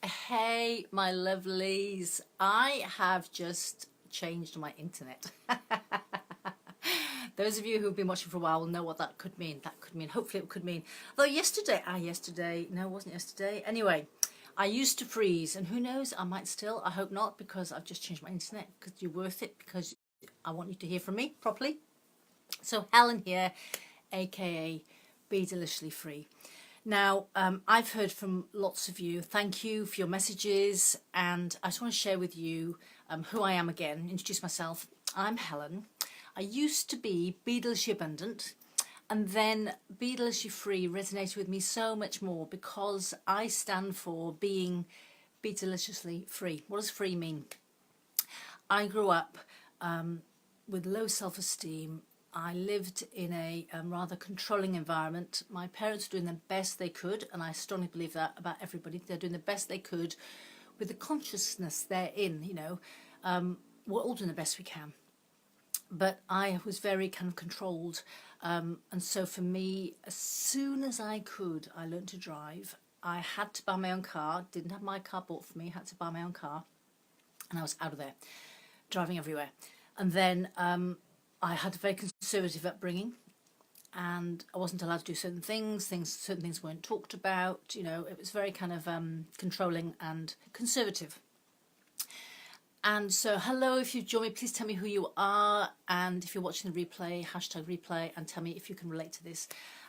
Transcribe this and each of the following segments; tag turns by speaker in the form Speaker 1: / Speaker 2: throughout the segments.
Speaker 1: Hey, my lovelies, I have just changed my internet. Those of you who've been watching for a while will know what that could mean. Hopefully it could mean, though no, it wasn't yesterday. Anyway, I used to freeze, and who knows, I might still, I hope not, because I've just changed my internet, because you're worth it, because I want you to hear from me properly. So Helen here, aka Be Deliciously Free. Now, I've heard from lots of you. Thank you for your messages, and I just want to share with you who I am again, introduce myself. I'm Helen. I used to be Deliciously Abundant, and then Deliciously Free resonated with me so much more because I stand for being Deliciously Free. What does free mean? I grew up with low self-esteem. I lived in a rather controlling environment. My parents were doing the best they could, and I strongly believe that about everybody. They're doing the best they could with the consciousness they're in, we're all doing the best we can. But I was very kind of controlled. And so for me, as soon as I could, I learned to drive. I had to buy my own car, didn't have my car bought for me, had to buy my own car. And I was out of there, driving everywhere. And then I had a very conservative upbringing, and I wasn't allowed to do certain things. Certain things weren't talked about. It was very kind of controlling and conservative. And so, hello, if you've joined me, please tell me who you are, and if you're watching the replay, #replay, and tell me if you can relate to this.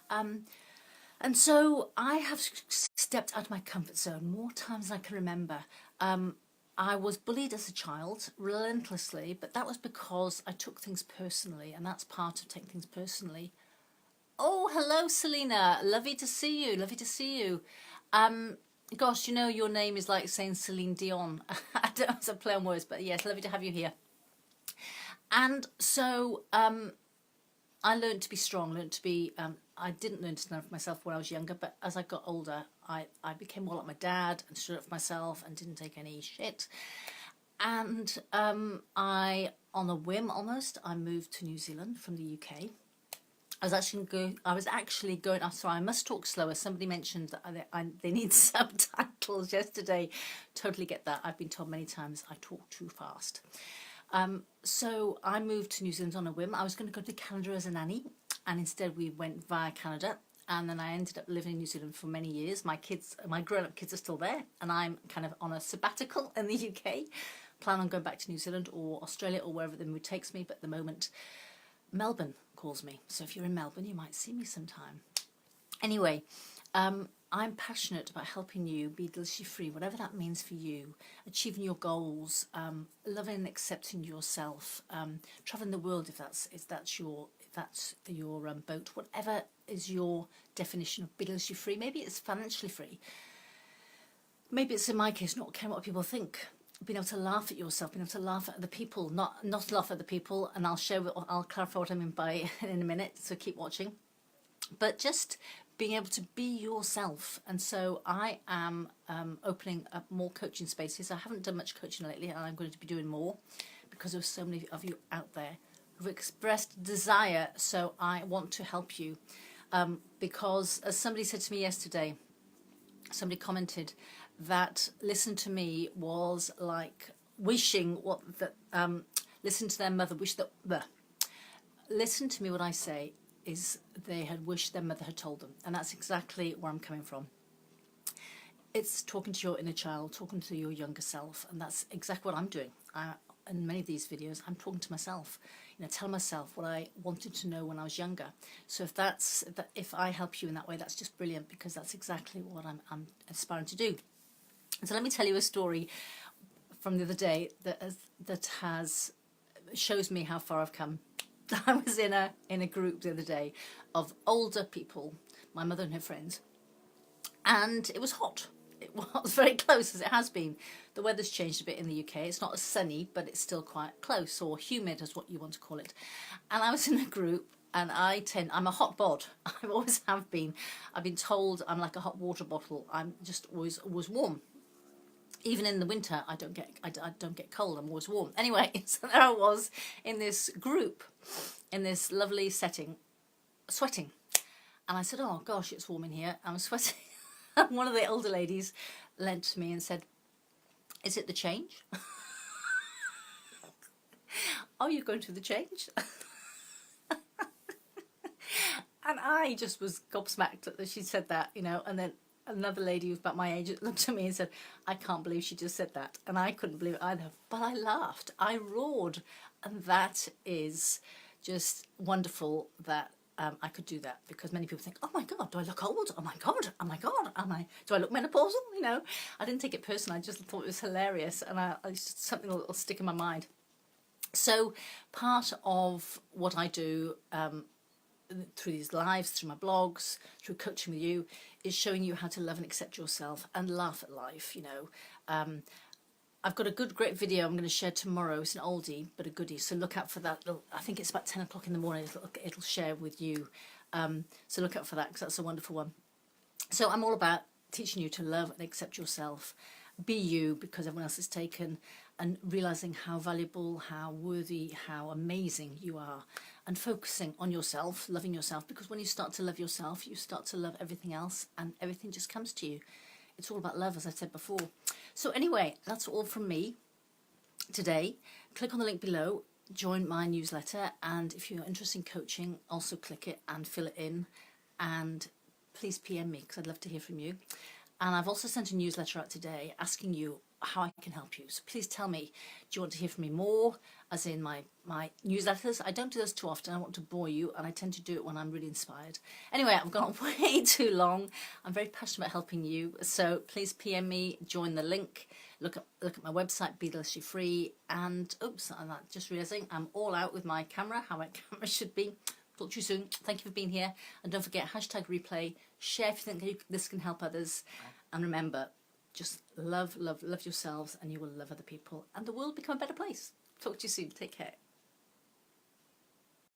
Speaker 1: And so I have stepped out of my comfort zone more times than I can remember. I was bullied as a child, relentlessly, but that was because I took things personally, and that's part of taking things personally. Oh, hello, Selena. Lovely to see you. Lovely to see you. Gosh, your name is like saying Celine Dion. I don't know if it's a play on words, but yes, lovely to have you here. And so I learned to be strong, I didn't learn to stand up for myself when I was younger, but as I got older, I became more like my dad and stood up for myself and didn't take any shit. And on a whim almost, I moved to New Zealand from the UK. I was actually going. I'm sorry, I must talk slower. Somebody mentioned that they need subtitles yesterday. Totally get that. I've been told many times I talk too fast. So I moved to New Zealand on a whim. I was going to go to Canada as a nanny, and instead we went via Canada. And then I ended up living in New Zealand for many years. My grown-up kids are still there, and I'm kind of on a sabbatical in the UK. Plan on going back to New Zealand or Australia or wherever the mood takes me. But at the moment, Melbourne calls me. So if you're in Melbourne, you might see me sometime. Anyway, I'm passionate about helping you be deliciously free, whatever that means for you, achieving your goals, loving and accepting yourself, traveling the world if that's your boat, whatever is your definition of being deliciously free. Maybe it's financially free. Maybe it's, in my case, not caring what people think. Being able to laugh at yourself, being able to laugh at other people, not laugh at the people, and I'll clarify what I mean by in a minute, so keep watching. But just being able to be yourself. And so I am opening up more coaching spaces. I haven't done much coaching lately, and I'm going to be doing more because there's so many of you out there who've expressed desire. So I want to help you because, as somebody said to me yesterday, somebody commented that listen to me was like wishing listen to their mother, listen to me, what I say is they had wished their mother had told them. And that's exactly where I'm coming from. It's talking to your inner child, talking to your younger self, and that's exactly what I'm doing. In many of these videos, I'm talking to myself, telling myself what I wanted to know when I was younger. So if I help you in that way, that's just brilliant, because that's exactly what I'm aspiring to do. And so let me tell you a story from the other day that shows me how far I've come. I was in a group the other day of older people, my mother and her friends, and it was hot. It was very close, as it has been. The weather's changed a bit in the UK. It's not as sunny, but it's still quite close, or humid as what you want to call it. And I was in a group, and I'm a hot bod. I always have been. I've been told I'm like a hot water bottle. I'm just always warm. Even in the winter, I don't get cold. I'm always warm. Anyway, so there I was in this group, in this lovely setting, sweating. And I said, oh gosh, it's warm in here. I'm sweating. One of the older ladies leant to me and said, "Is it the change? Are you going through the change?" And I just was gobsmacked that she said that, you know. And then another lady who was about my age looked at me and said, "I can't believe she just said that." And I couldn't believe it either. But I laughed. I roared. And that is just wonderful that I could do that, because many people think, "Oh my God, do I look old? Oh my God, oh my God, do I look menopausal?" You know, I didn't take it personally. I just thought it was hilarious. And it's just something that'll stick in my mind. So part of what I do through these lives, through my blogs, through coaching with you, is showing you how to love and accept yourself and laugh at life, you know. I've got a great video I'm going to share tomorrow. It's an oldie, but a goodie. So look out for that. I think it's about 10 o'clock in the morning. It'll share with you. So look out for that, because that's a wonderful one. So I'm all about teaching you to love and accept yourself. Be you, because everyone else is taken, and realising how valuable, how worthy, how amazing you are, and focusing on yourself, loving yourself, because when you start to love yourself, you start to love everything else, and everything just comes to you. It's all about love, as I said before. So anyway, that's all from me today. Click on the link below, join my newsletter, and if you're interested in coaching, also click it and fill it in, and please PM me, because I'd love to hear from you. And I've also sent a newsletter out today asking you how I can help you. So please tell me, do you want to hear from me more, as in my newsletters? I don't do this too often. I want to bore you, and I tend to do it when I'm really inspired. Anyway, I've gone on way too long. I'm very passionate about helping you. So please PM me, join the link, look at my website, Be Deliciously Free. And oops, I'm just realising I'm all out with my camera, how my camera should be. Talk to you soon. Thank you for being here. And don't forget, #replay. Share if you think this can help others. And remember, just love yourselves, and you will love other people, and the world will become a better place. Talk to you soon. Take care.